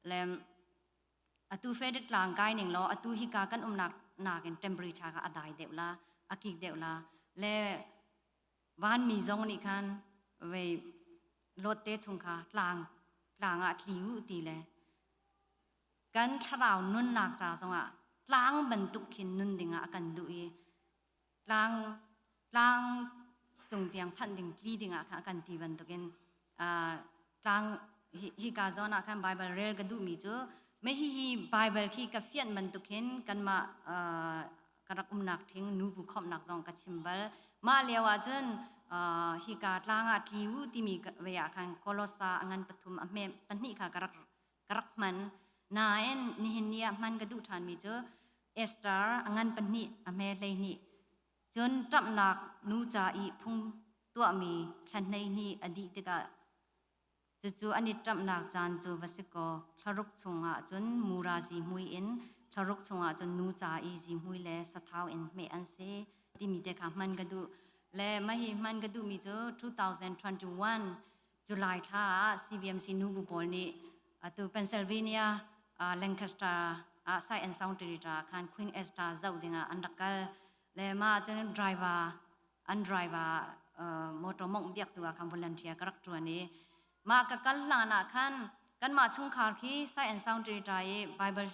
แล้วตูเฟดกลางกายหนึ่งล้อตูฮิกากันนักเห็นเทมเปอเรเจอร์ก็อัดได้เดวละอากิกเดวละและวันมีจงนี่คันเวรถเตะชงค่ะกลางอะทิวตีเลยกันชราวนุ่นนักจ่าจงอะกลางบรรทุกขินนุ่นดิ่งอะกันดูอีกลางจงเตียงพันดิ่งกีดิ่งอะค่ะกันตีบรรทุกินกลางฮิกาจอนอะคันไบเบิลเรลกันดูมีจูไม่ฮีไบเบิลคีกับเฟียนมันตุกเห็นกันมากระดักนักทิ้งนูบุคอมนักจองกัดชิมบัลมาเลียวจนฮิกาตลางทิวที่มีเวียคันโคลอสางันปฐุมอเมปันนี่ค่ะกระดักมันนาเอ็นนี่เห็นเนี่ยมันกระดูทานมีเจอเอสตาร์งันปันนี่อเมเลยนี่จนจับนักนูจาอีพุงตัวมีฉันในนี่อดีตกะจู่อันนี้จับนักจานจู่วัสกอทารุกชงอ่ะจนมูราจีมุยเอ็นทารุกชงอ่ะจนนูจาอีจีมุยเลสท้าวเอ็นเมอันเซที่มีแต่ค่ะมันกระดูและไม่มันกระดูมีเจอ2021 จุลายท่า CBMC นูบุบอลนี่ตัวเพนซิลเวเนียแลงคัสตาร์ไซแอนด์ซาวด์เทริตาคันควีนเอสตาเจ้าดิ่งอันดักกัลและมาจนไดรเวอร์มอเตอร์มงเบียกตัวคันวอลันเทียกรักตัวนี้มากกัลลานาคันกันมาชุงคาร์คีไซแอนด์ซาวด์เทริตาเอไบเบิล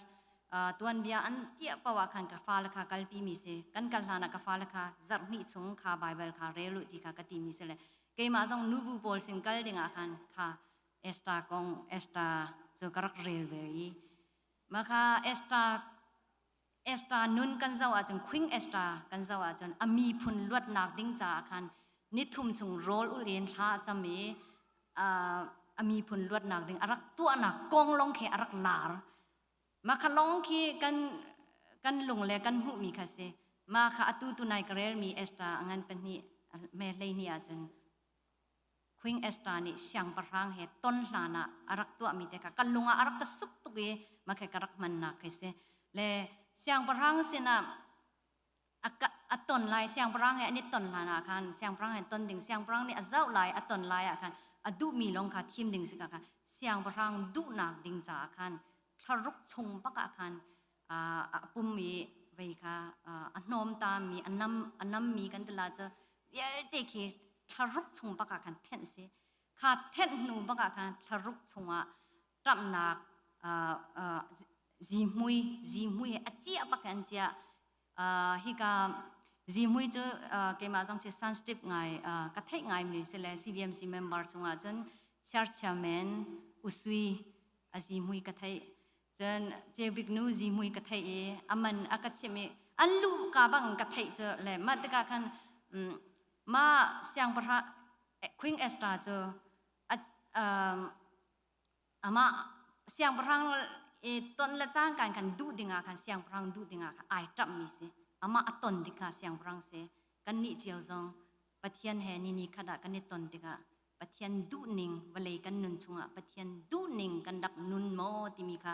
ตัวนี้อันเกี่ยปว่าคันกฟ้าละค่ะกัลปีมิเซกันกัลลานากฟ้าละค่ะจับนี่ชุงคาไบเบิลค่ะเรลุที่ค่ะกติมิเซเลยเกมาจงนูบูบอลสิงกัลดิ่งคันค่ะเอสตากงเอสตาจะกรักเรลเวย์มาค่ะเอสตานุนกันเจ้าอาจารย์ควิงเอสตากันเจ้าอาจารย์มีพุนลวดนักดิ้งจ่าคันนิทุ่มชงโรลอุเลียนชาจำมีมีพุนลวดนักดิ้งอารักตัวนักกงลงเขอารักลาร์มาค่ะลงเขกันลงเลยกันหูมีค่ะเซมาค่ะตุนายกเรลมีเอสตางั้นเป็นนี่แม่เลยนี่อาจารย์ควิงเอสตานี่เสียงปรางเหตุต้นลานะอารักตัวมีแต่กันลุงอารักกสุกตุกีมาแค่กรักมันนักแค่เสและเสียงปรางสินะต้นลายเสียงปรางเหตุนี่ต้นลานะคันเสียงปรางเหตุต้นดิ่งเสียงปรางนี่เจ้าลายต้นลายคันดูมีลงค่ะทีมดิ่งสิกะคันเสียงปรางดูนักดิ่งจ่าคันทารุกชงปักคันปุ่มมีไว้ค่ะอันนอมตามีอันน้ำมีกันตลาดจะเยอะเด็ก ทะรุกชงปะกะคันเทนสิขาเทนนูปะกะคันทะรุกชงอ่ะตรับนักzimuy acia pa kan cia hika zimuy cho ke ma jong che sensitive ngai ka thai ngai mi se le cbmc member chunga chen chairman usui azimuy ka thai chen che big nu zimuy ka thai e aman akache me anlu ka bang ka thai che le ma ta ka khan ma siang pra queen esta cho ama siang prang ton la chang kan kan du dinga kan siang prang du dinga ai tap mi se ama aton dikha siang prang se kan ni chiao zong pathian he ni khada kan ni ton dikha pathian du ning wale kan nun chunga pathian du ning kan dak nun mo ti mi kha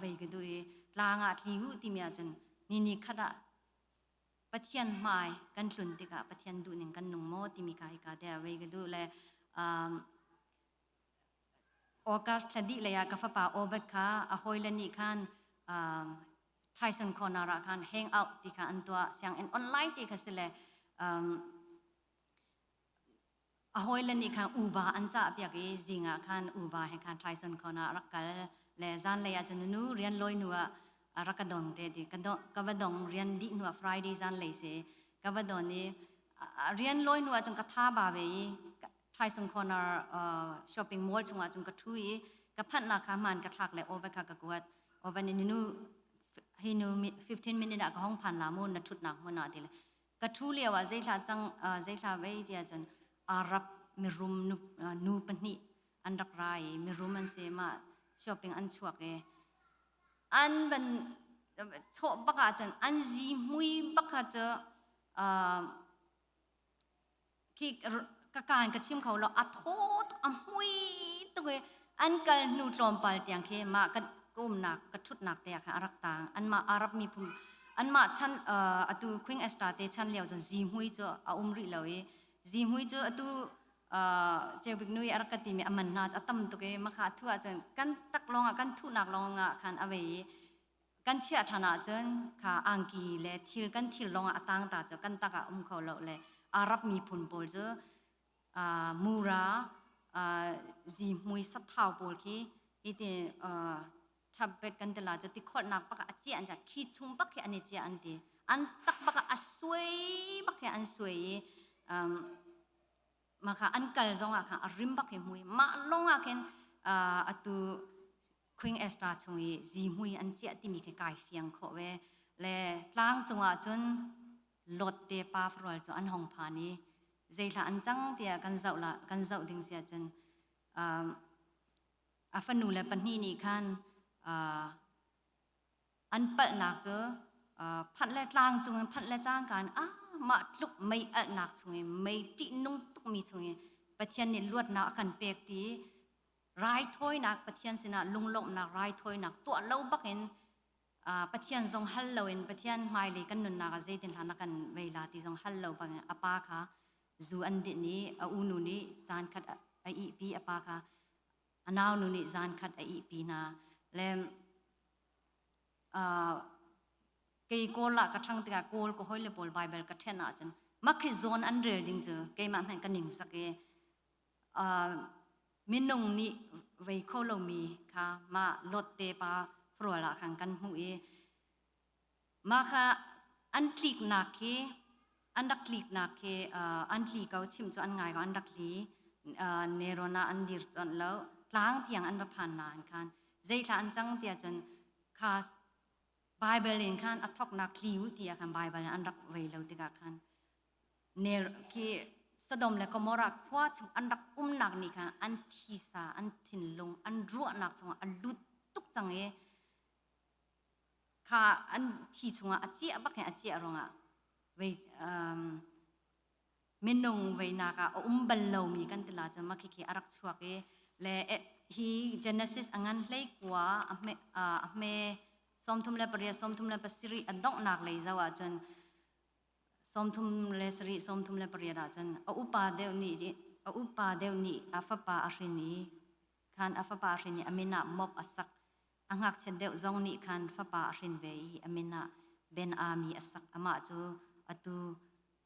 ve ge du e langa thi hu ti mi a chen ni khada pathian mai kan hlun dikha pathian du ning kan nung mo ti mi kha ka te ve ge du le August thadi leya ka fa pa obet kha a hoilani khan Tyson Corner khan hang out ti kha antwa siang in online ti kha sele a hoilani khan uba ancha pya ge zinga khan uba he khan Tyson Corner rakal le zan leya chunu rian loi nuwa rakadong te ti kavadong rian di nuwa Friday zan le se kavadon ni rian loi nuwa chang ka tha ba ve Tyson Corner shopping mall chunga chung ka thui ka phat na kha man ka thak le over kha ka kuat over ni nu hi nu 15 minute ka hong phan la mo na thut nak mo na ti le ka thu le wa zai thla chang zai thla ve dia chon arab mirum nu pani an rak rai mirum an se ma shopping an chuak e an ban tho baka chan an ji mui baka cha ki ka kan ka chim khau lo a thot a hui to ge an kal nu tlom pal tiang khe ma ka kum nak ka thut nak te kha arak tang an ma arab mi phum an ma chan atu queen esta te chan leo jon ji hui cho a umri lo e ji hui cho atu che big nui arak ti mi aman na atam to ge ma kha thu a chen kan tak longa kan thu nak longa khan ave kan chia thana chen kha angki le thil kan thil longa atang ta cho kan taka khau lo le arab mi phun pol cho mura ji mui sap thau pol khi ite thabbet kan tela ja ti khot nak paka achi an ja khi chum pak he ani cha an ti an tak paka asoi pak he an soi ma kha an kal zonga kha arim pak he mui ma longa ken atu queen esta chungi ji mui an cha ti mi ke kai fiang kho we le tlang chunga chun lot te pa frol cho an hong phani zai la an chang tia kan zau ding sia chen afanu le panni ni khan an pal nak cho phat le tlang chung phat le chang kan ma tluk mai al nak chung mai ti nung tuk mi chung pathian ni luat na kan pek ti rai thoi nak pathian sina lunglom nak rai thoi nak to lo bakin pathian zong hallo in pathian mai le kan nun na ga zai tin hana kan veila ti zong hallo bang apa kha zu an di ni a unu ni zan khat a I pi apa kha anaw nu ni zan khat a I pi na lem ke kol la ka thang ta kol ko hoile bol bible ka thena chan makhi zone an rel ding chu ke ma man kan ning sake minung ni vei kholo mi kha ma lotte pa frola khang kan hu e ma kha an klik na ke an dak klik na ke an li kau chim chu an ngai ga an dak li nerona an dir chon lo tlang tiang an ba phan na an khan zai thla an chang tia chan kha bible in khan athok na kliu tia khan bible an rak vei lo tika khan ner ki sadom le komora khwa chu an rak nak ni kha an thi sa an thin long an ru nak chung an lut tuk chang e kha an thi chunga achi abak he achi aronga vei minung vei na ka bal lo mi kan tila cha ma khi arak chuak e le hi genesis angan hlei kwa me som thum le pariya som thum le pasiri adok nak lei zawa chan som thum le sri som thum le pariya da chan upa dew ni afapa ahrini khan afapa ahrini amina mop asak angak chen deuh zong ni khan fapa ahrin vei amina ben ami asak ama chu atu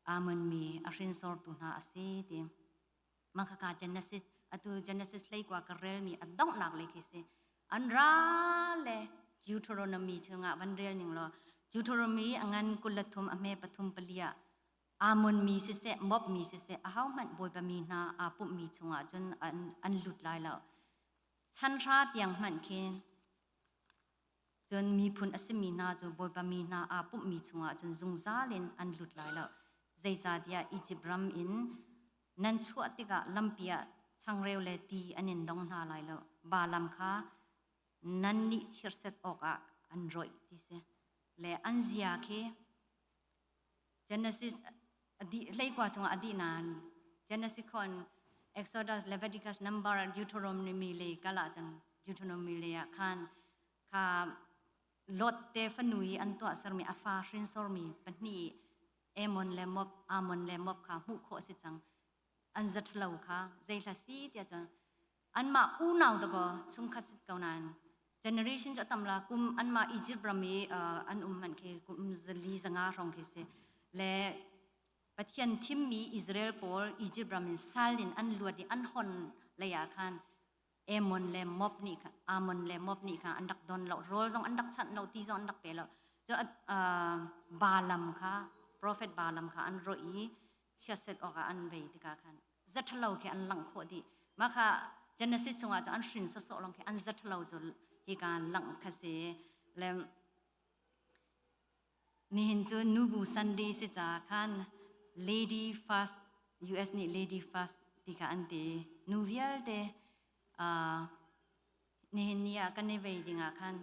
aman mi arin sor tu na ase ti makaka Genesis lei kwa karel mi adong nak le kise anra le Deuteronomy thunga vanrel ning lo Deuteronomy angan kulathum ame pathum palia amon mi se mob mi se ahaw man boy pa mi na apup mi chunga chun an lut lai lo chan ra tiang man khen chun mi phun asimi na chu boy pa mi na apup mi chunga chun zung za len an lut lai lo zai za dia Egypt ram in nan chua tika lampia changreu le ti anin dong na lai lo ba lam kha nan ni chirset oka an roi ti se le an zia ke Genesis adi lei kwa chunga adi nan Genesis kon Exodus Leviticus Number Deuteronomy le kala chan Deuteronomy le ya khan kha lot te fanui an to sarmi afa rin sormi pani amon le mob kha mu kho se chang an zatlau kha zaila si tia chang an ma u naw to go chung khasit kaunan generation cha tamla kum an ma Egypt rami an man ke kum zali zanga rong ke se le pathian thim mi Israel pol Egypt ramin salin an luadi an hon le ya khan amon le mob ni kha amon le mob ni kha andak don lo rol jong andak chat lo ti jong andak pe lo cho balam kha prophet balam kha an roi chiaset oka an ve tika khan zathalo ke an lang kho di ma kha Genesis chunga cha an hrin so so long ke an zathalo jo hi kan lang kha se le ni hin chu nubu Sunday se cha khan lady first US ni lady first tika ante nuvial de ni hin nia kan ne ve dinga khan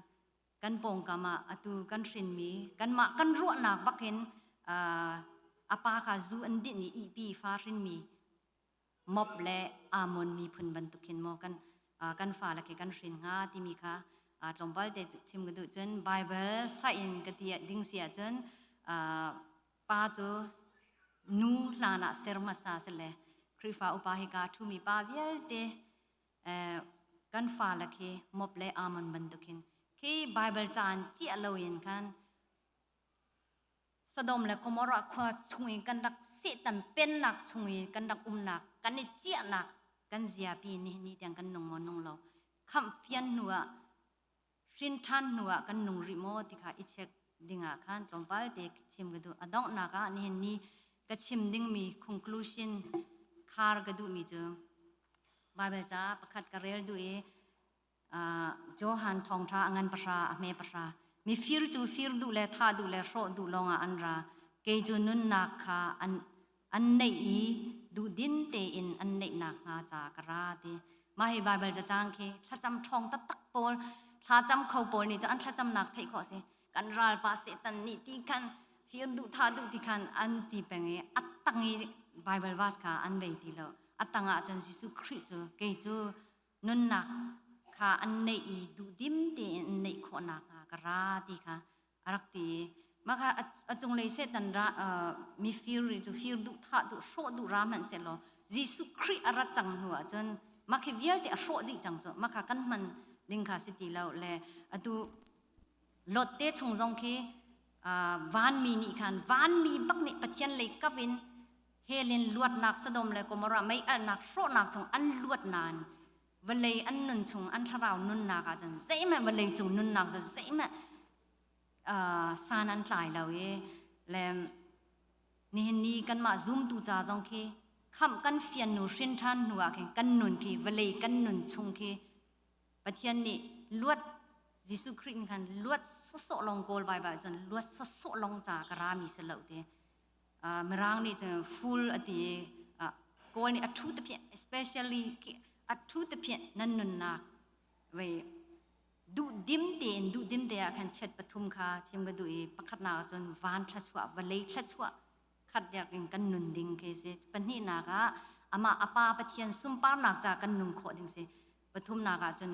kan pong kama atu kan hrin mi kan ma kan ru nak bakin apa kha zu an di ni ep fa hrin mi mob le amon mi phun ban tukin mo kan fa la ke kan hrin nga ti mi kha tlombal de chim gu du chen Bible sa in ka ti ding sia chen pa chu nu lana serma sa se le krifa upahika thu mi pa vial te kan fa la ke mob le amon ban tukin ke Bible chan chi alo yin kan Sodom le Gomorrah khwa chungin kan dak se tan pen nak chungin kan dak nak kan ni chia nak kan zia pi ni tiang kan nong mo nong lo kham fian nuwa rin than nuwa kan nong ri mo ti kha I check dinga khan trompal te chim gadu adong na ka ni ka chim ding mi conclusion khar gadu mi chu Bible cha pakhat ka rel du e Johan thong tha angan pasra ame pasra mi fir du le tha du le ro du longa anra ke ju nun na kha an nei I du din te in an nei na nga cha kara te ma hi Bible cha chang ke tha cham thong ta tak pol tha cham khau pol ni cha an tha cham nak thai kho se kan ral pa se tan ni ti kan fir du tha du ti kan an ti penge attangi Bible verse kha an bei ti lo atanga chan Jesu Christ chu ke chu nun na kha an nei du dim te an nei kho na kara ti kha arak ti ma kha achung lei se tan ra mi fir du tha du ro du ra man se lo Jesu Christ ara chang nuwa chon ma khe vial te ro ji chang so ma kha kan man ding kha si ti lo le atu lot te chung jong ke van mi ni khan van mi bak ni pathian lei kapin helin luat nak Sodom le Gomorrah mai al nak ro nak chung an luat nan valei an nun chung an tharau nun na ka chan sei ma valei chung nun nak chan sei ma san an tlai lo ye lem ni kan ma zoom tu cha jong ke kham kan fian nu hrin than nuwa ke kan nun ke valei kan nun chung ke pathian ni luat Jesu Christ kan luat so long gol bai bai chan luat so long cha kara mi se lo te merang ni chan full ati gol ni athu te phe especially athu te phe nan nun na we du dim te kan chet pathum kha chim ga du e pakhat na chon van tha chwa valei tha chwa khat yak in kan nun ding ke se panni na ga ama apa pathian sum par nak cha kan num kho ding se pathum na ga chon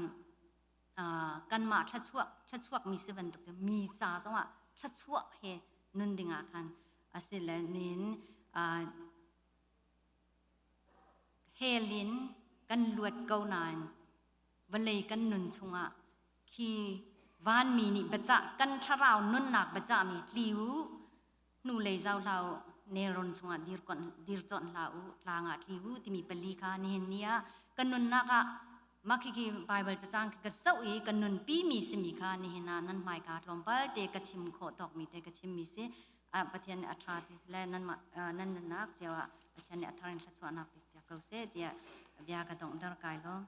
kan ma tha chwa mi se ban tok mi cha sawa tha chwa he nun dinga khan asile nin helin kan luat kau nan valei kan nun chunga khi van mi ni bacha kan tharau nun nak bacha mi tliu nu lei zau lau เนรนสงะดีร์จอนลาอูลางะทีวูที่มีปลีคานี่เนียกันนุนนักะมักคีไบเบิลจะจ้างกษัตริย์กันนุนปีมีสมิคานี่นานั้นหมายการลมปัลเตกชิมโคตอกมีเตกชิมมีเสปะเทียนอัฐาติสเลนั้นมานั้นนักเจ้าปะเทียนอัฐารินสัจวานักปิกเกาเสเตียเบียกระดงดาร์กายลม